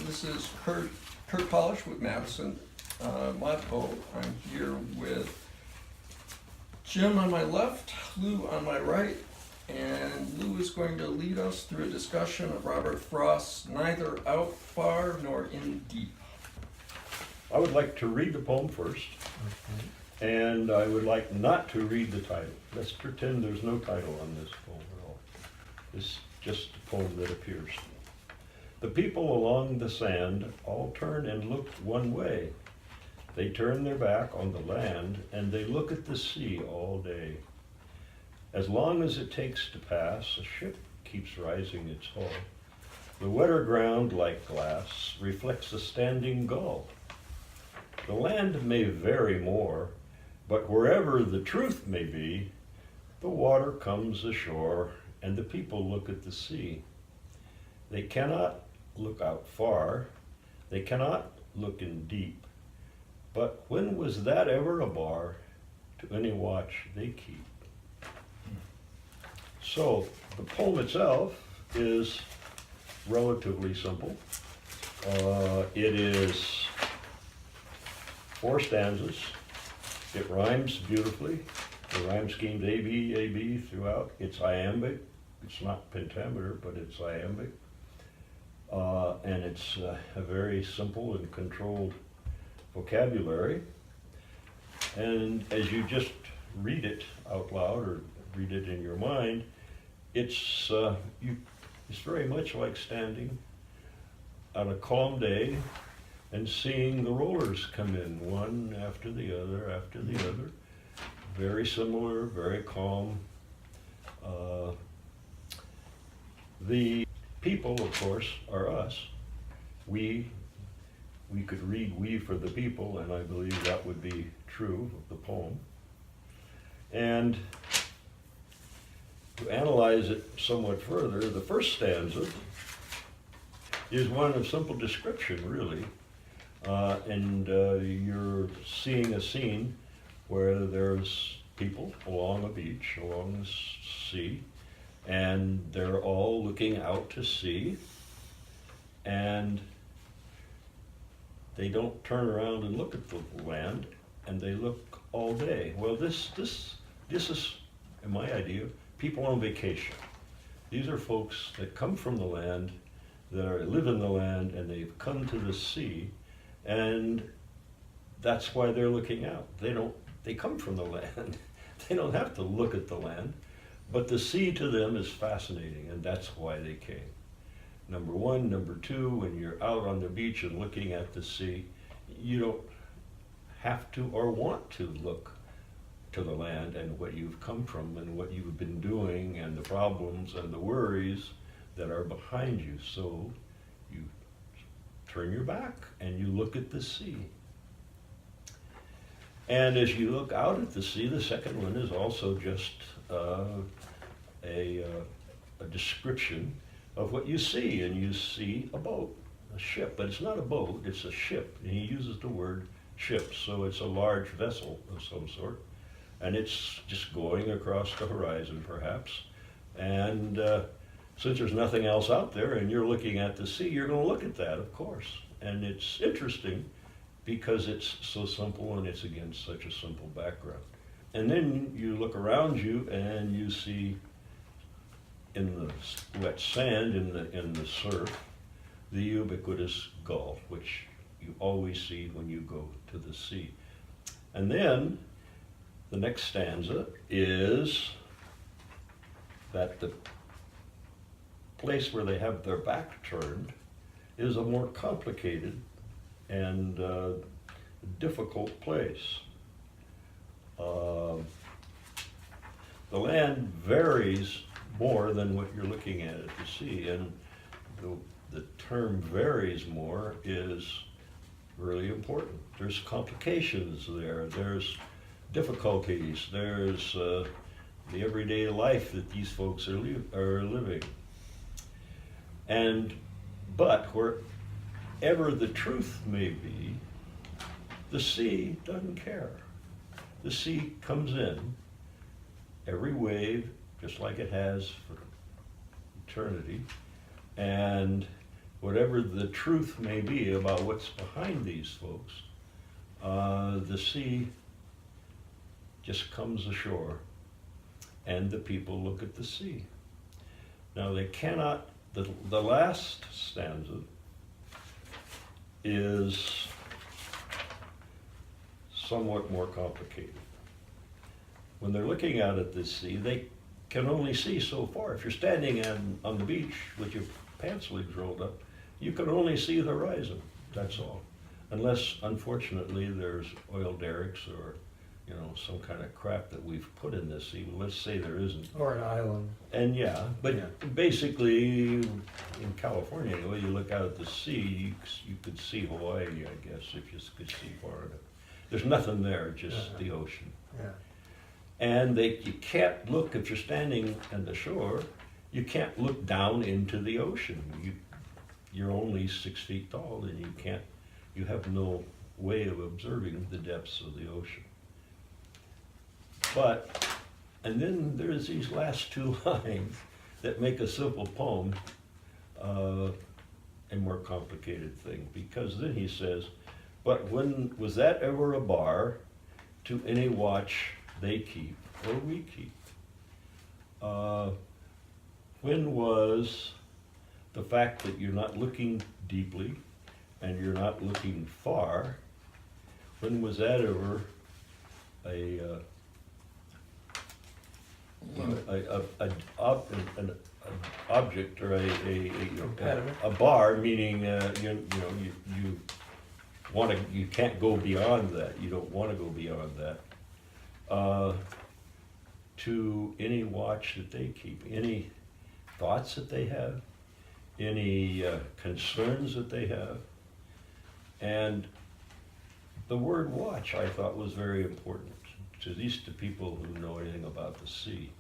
This is Kurt Polish with Madison ModPo. I'm here with Jim on my left, Lou on my right, and Lou is going to lead us through a discussion of Robert Frost's Neither Out Far Nor In Deep. I would like to read the poem first, and I would like not to read the title. Let's pretend there's no title on this poem at all. It's just a poem that appears. The people along the sand all turn and look one way. They turn their back on the land, and they look at the sea all day. As long as it takes to pass, a ship keeps rising its hull. The wetter ground, like glass, reflects a standing gull. The land may vary more, but wherever the truth may be, the water comes ashore, and the people look at the sea. They cannot look out far, they cannot look in deep, but when was that ever a bar to any watch they keep? So the poem itself is relatively simple. It is 4 stanzas. It rhymes beautifully. The rhyme scheme's A-B, A-B throughout. It's iambic. It's not pentameter, but it's iambic. And it's a very simple and controlled vocabulary. And as you just read it out loud or read it in your mind, it's very much like standing on a calm day and seeing the rollers come in one after the other. Very similar, very calm. The people, of course, are us. We could read "we" for the people, and I believe that would be true of the poem. And to analyze it somewhat further, the first stanza is one of simple description, really. You're seeing a scene where there's people along a beach, along the sea, and they're all looking out to sea, and they don't turn around and look at the land, and they look all day. Well, this is, in my idea, people on vacation. These are folks that come from the land, that live in the land, and they've come to the sea, and that's why they're looking out. They come from the land. They don't have to look at the land, but the sea to them is fascinating, and that's why they came. Number one. Number two, when you're out on the beach and looking at the sea, you don't have to or want to look to the land and what you've come from and what you've been doing and the problems and the worries that are behind you. So you turn your back and you look at the sea. And as you look out at the sea, the second one is also just a description of what you see. And you see a boat, a ship, but it's not a boat, it's a ship. And he uses the word ship, so it's a large vessel of some sort. And it's just going across the horizon, perhaps. And since there's nothing else out there and you're looking at the sea, you're going to look at that, of course. And it's interesting because it's so simple and it's against such a simple background. And then you look around you and you see in the wet sand, in the surf, the ubiquitous gull, which you always see when you go to the sea. And then the next stanza is that the place where they have their back turned is a more complicated and difficult place. The land varies more than what you're looking at the sea, and the term varies more is really important. There's complications there, there's difficulties, there's the everyday life that these folks are living. But wherever the truth may be, the sea doesn't care. The sea comes in, every wave, just like it has for eternity, and whatever the truth may be about what's behind these folks, the sea just comes ashore and the people look at the sea. Now they cannot, the last stanza is somewhat more complicated. When they're looking out at this sea, they can only see so far. If you're standing on the beach with your pant sleeves rolled up, you can only see the horizon, that's all. Unless, unfortunately, there's oil derricks or, you know, some kind of crap that we've put in this sea. Well, let's say there isn't. Or an island. And yeah, but Yeah. basically, in California anyway, you look out at the sea, you could see Hawaii, I guess, if you could see far enough. There's nothing there, just the ocean. Yeah. And you can't look, if you're standing on the shore, you can't look down into the ocean. You're only 6 feet tall and you have no way of observing the depths of the ocean. And then there's these last two lines that make a simple poem a more complicated thing, because then he says, but when was that ever a bar to any watch they keep or we keep? When was the fact that you're not looking deeply and you're not looking far, when was that ever an object or Impediment. a bar, meaning you can't go beyond that. You don't want to go beyond that. To any watch that they keep, any thoughts that they have, any concerns that they have. And the word watch, I thought, was very important to these two people who know anything about the sea.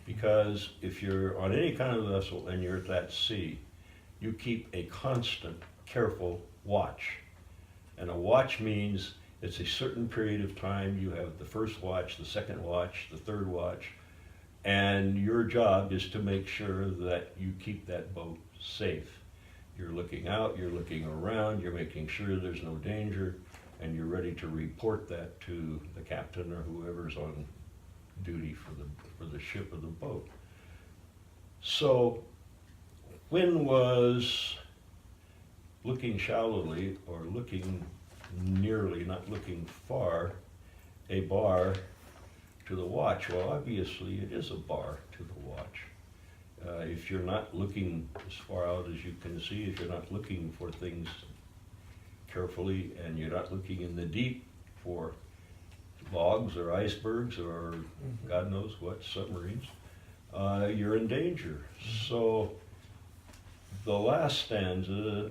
Because if you're on any kind of vessel and you're at that sea, you keep a constant, careful watch. And a watch means it's a certain period of time. You have the first watch, the second watch, the third watch, and your job is to make sure that you keep that boat safe. You're looking out, you're looking around, you're making sure there's no danger, and you're ready to report that to the captain or whoever's on duty for the ship or the boat. So when was looking shallowly or looking nearly, not looking far, a bar to the watch? Well, obviously it is a bar to the watch. If you're not looking as far out as you can see, if you're not looking for things carefully, and you're not looking in the deep for logs or icebergs or God knows what, submarines, you're in danger. So the last stanza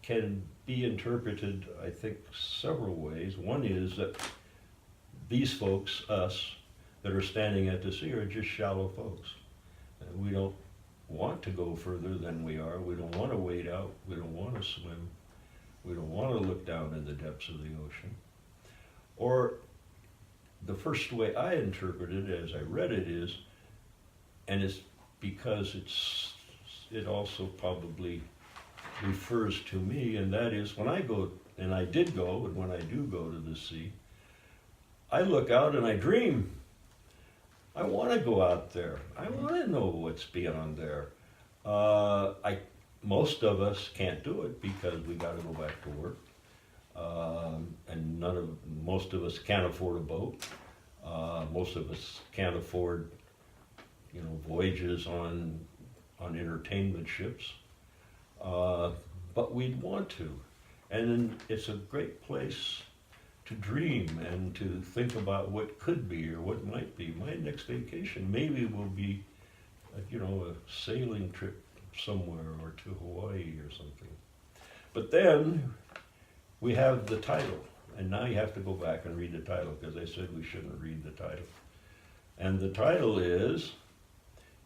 can be interpreted, I think, several ways. One is that these folks, us, that are standing at the sea are just shallow folks. And we don't want to go further than we are. We don't want to wade out. We don't want to swim. We don't want to look down in the depths of the ocean. Or the first way I interpreted it as I read it is, and it's because it also probably refers to me, and that is when I go, and I did go, and when I do go to the sea, I look out and I dream. I want to go out there. I want to know what's beyond there. Most of us can't do it because we got to go back to work, and most of us can't afford a boat. Most of us can't afford, voyages on entertainment ships. But we'd want to, and it's a great place to dream and to think about what could be or what might be. My next vacation maybe will be, a sailing trip somewhere or to Hawaii or something. But then we have the title, and now you have to go back and read the title because I said we shouldn't read the title. And the title is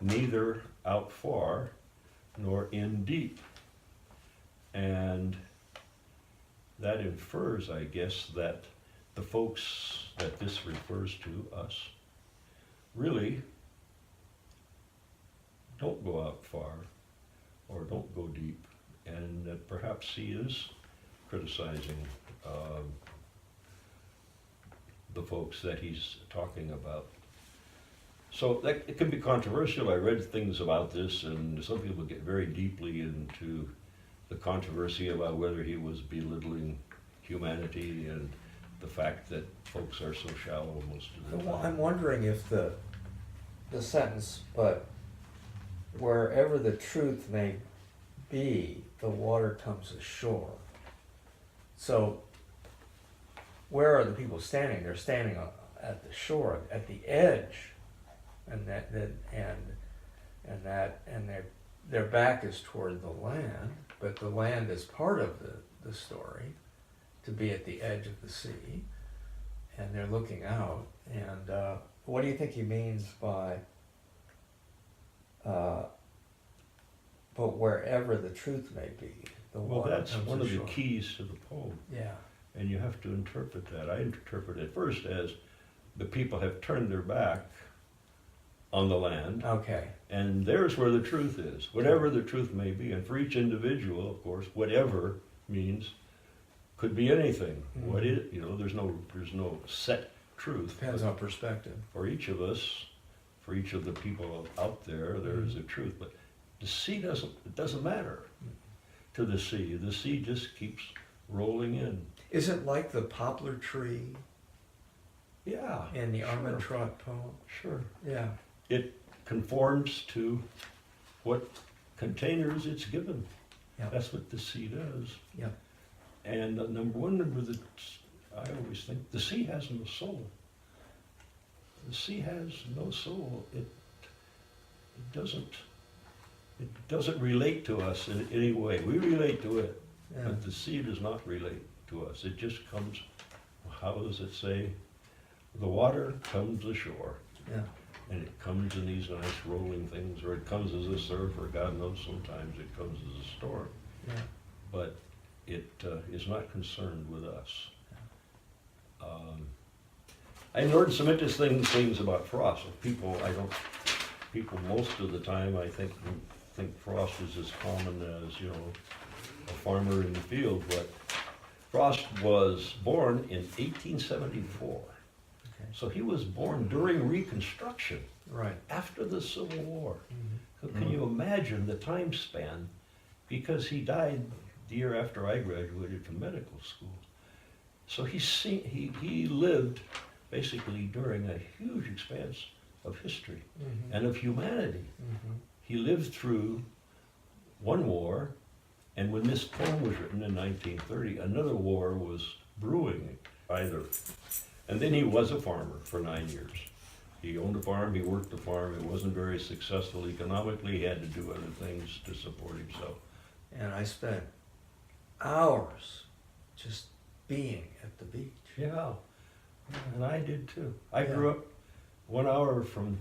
Neither Out Far Nor In Deep. And that infers, I guess, that the folks that this refers to, us, really don't go out far or don't go deep and that perhaps he is criticizing the folks that he's talking about. So that, it can be controversial. I read things about this, and some people get very deeply into the controversy about whether he was belittling humanity and the fact that folks are so shallow most of the Well, time. I'm wondering if the sentence, but wherever the truth may be, the water comes ashore. So where are the people standing? They're standing at the shore, at the edge, and their back is toward the land, but the land is part of the story, to be at the edge of the sea, and they're looking out. And what do you think he means by but wherever the truth may be, the Well, water that's comes one of the ashore? keys to the poem, Yeah, and you have to interpret that. I interpret it first as the people have turned their back on the land, okay, and there's where the truth is, whatever the truth may be. And for each individual, of course, whatever means could be anything. Mhm. What is, there's no set truth. depends on perspective. For each of us, for each of the people out there, there is a truth. But the sea doesn't matter to the sea. The sea just keeps rolling in. Is it like the poplar tree Yeah. in the sure, Armand Trot poem? Sure. Yeah, It conforms to what containers it's given. yeah, That's what the sea does. yeah. And I always think the sea has no soul. The sea has no soul. It doesn't relate to us in any way. We relate to it, Yeah. but the sea does not relate to us. It just comes, how does it say? The water comes ashore, Yeah, and it comes in these nice rolling things, or it comes as a surf, or God knows sometimes it comes as a storm. yeah, But it is not concerned with us. I learned some interesting things about Frost. People most of the time, I think Frost is as common as, a farmer in the field. But Frost was born in 1874. okay, So he was born during Reconstruction, right. after the Civil War. Mhm. So can you imagine the time span? Because he died the year after I graduated from medical school. So he lived basically during a huge expanse of history Mhm. and of humanity. Mhm. He lived through one war, and when this poem was written in 1930, another war was brewing either. And then he was a farmer for 9 years. He owned a farm, he worked the farm, it wasn't very successful economically, he had to do other things to support himself. And I spent hours just being at the beach. Yeah, and I did too. I Yeah. grew up 1 hour from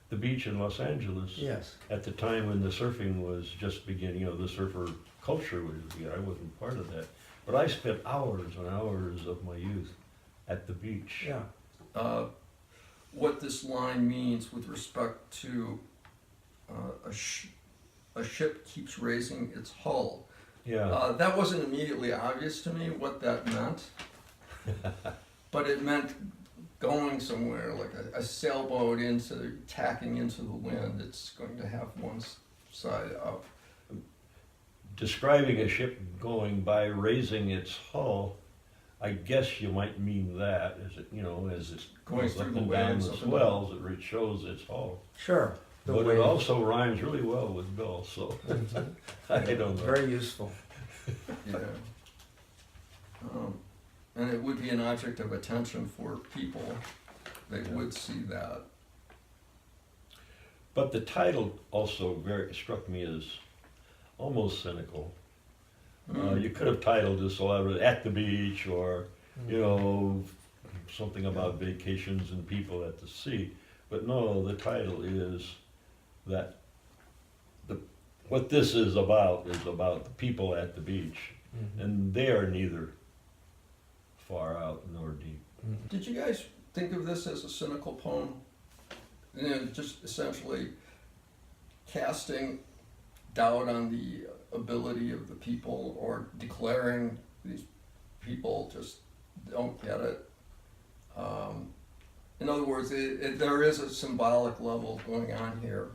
the beach in Los Angeles Yes, at the time when the surfing was just beginning, the surfer culture was beginning. I wasn't part of that. But I spent hours and hours of my youth at the beach. yeah, What this line means with respect to a ship keeps raising its hull. Yeah, That wasn't immediately obvious to me what that meant, but it meant going somewhere, like a sailboat tacking into the wind. It's going to have one side up. describing a ship going by raising its hull, I guess you might mean that, as it's Going goes through up the and down waves, the up and swells, it shows its hull. sure. The But wave. it also rhymes really well with Bill, so Mhm. I don't know. Very useful. Yeah. And it would be an object of attention for people. They Yeah. would see that. But the title also struck me as almost cynical. You could have titled this "At the Beach" or, something about vacations and people at the sea. But no, the title is that what this is about the people at the beach, Mhm. and they are neither far out nor deep. Mhm. Did you guys think of this as a cynical poem? Just essentially casting doubt on the ability of the people or declaring these people just don't get it. In other words, there is a symbolic level going on here.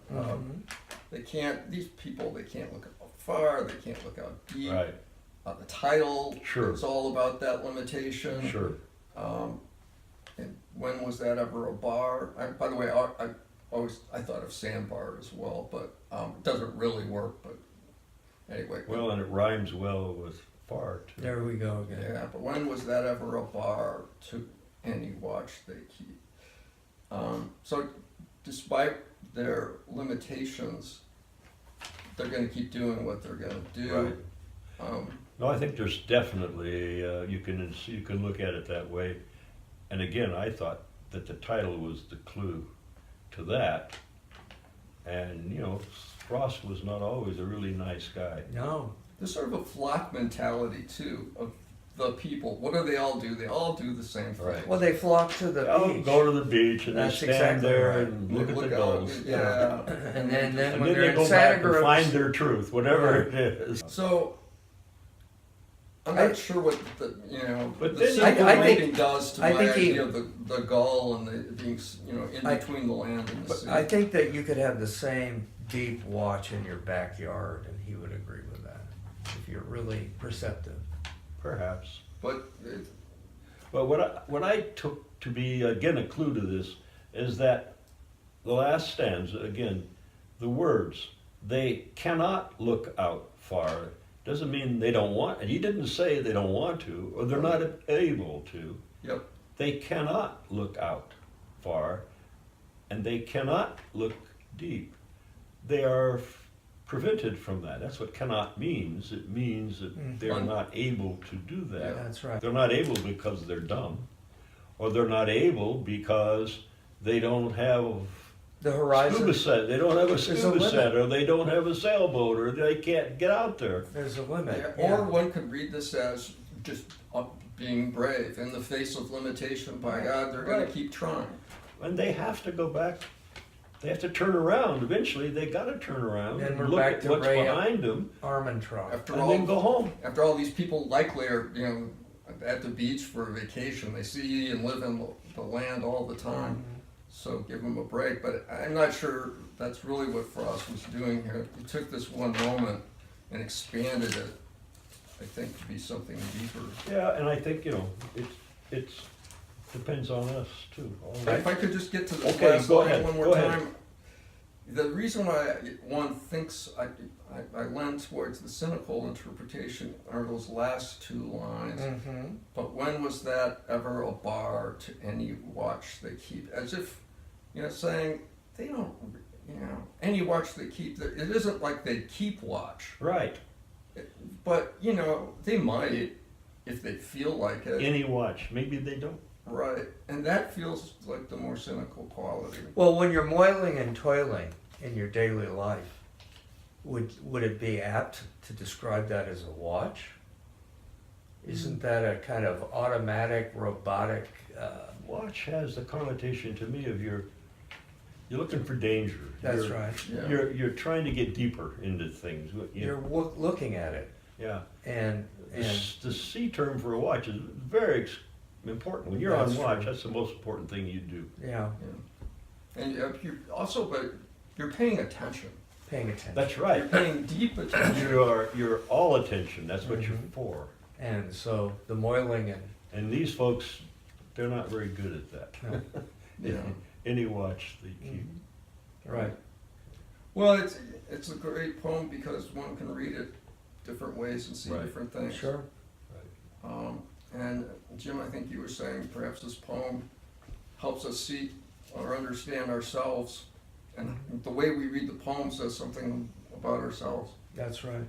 These people, they can't look out far, they can't look out deep. Right. The title Sure. is all about that limitation. Sure. And when was that ever a bar? By the way, I thought of sandbar as well, but it doesn't really work. But anyway. Well, and it rhymes well with far too. There we go again. Yeah, but when was that ever a bar to any watch they keep? So despite their limitations, they're going to keep doing what they're going to do. Right. No, I think there's definitely you can look at it that way. And again, I thought that the title was the clue to that. And you know, Frost was not always a really nice guy. No. There's sort of a flock mentality too of the people. What do they all do? They all do the same thing. Right. Well, they flock to the They'll beach. go to the beach and That's they stand exactly there right. and look at the out, gulls. yeah. And then And when then they're they in go Santa back and groups, find their truth, whatever Right. it is. So I'm not sure what the But the then simple I think- reading does to I my think he- idea of the gull and the being in I- between the land and the sea. I think that you could have the same deep watch in your backyard, and he would agree with that if you're really perceptive. Perhaps. But But what I took to be, again, a clue to this is that the last stanza, again, the words, they cannot look out far, doesn't mean they don't want, and he didn't say they don't want to, or they're not able to. Yep. They cannot look out far, and they cannot look deep. They are prevented from that. That's what cannot means. It means that they're not able to do that. That's right. They're not able because they're dumb, or they're not able because they don't have The horizon. scuba set. They don't have a There's a scuba limit. set, or they don't have a sailboat, or they can't get out there. There's a limit. Yeah, or one could read this as just being brave in the face of limitation by God. They're going Right. to keep trying. And they have to go back. They have to turn around. Eventually, they got to turn around Then and we're look back at to what's Ray behind them, Armentrout. After and all, then go home. after all, these people likely are at the beach for a vacation. They see and live in the land all the time. So give them a break. But I'm not sure that's really what Frost was doing here. He took this one moment and expanded it, I think, to be something deeper. Yeah, and I think it depends on us too. All right. If I could just get to this Okay, last go line ahead, one more go ahead. time. The reason why one thinks I lend towards the cynical interpretation are those last two lines. But when was that ever a bar to any watch they keep? As if, saying they don't, any watch they keep, it isn't like they keep watch. Right. But, they might if they feel like it. Any watch. Maybe they don't. Right. And that feels like the more cynical quality. Well, when you're moiling and toiling in your daily life, would it be apt to describe that as a watch? Isn't that a kind of automatic, robotic? Watch has the connotation to me of you're looking for danger. That's You're- right. Yeah. You're trying to get deeper into things. You're looking at it, Yeah. and The C term for a watch is very important. When you're on That's watch, true. that's the most important thing you do. yeah, And you're also, but you're paying attention. paying attention. That's You're right. paying deep attention. You're all attention. That's what you're for. And so the moiling And these folks, they're not very good at that. no, Yeah. Any watch they keep. right. Well, it's a great poem because one can read it different ways and see Right. different things. Sure. And Jim, I think you were saying perhaps this poem helps us see or understand ourselves, and the way we read the poem says something about ourselves. That's right.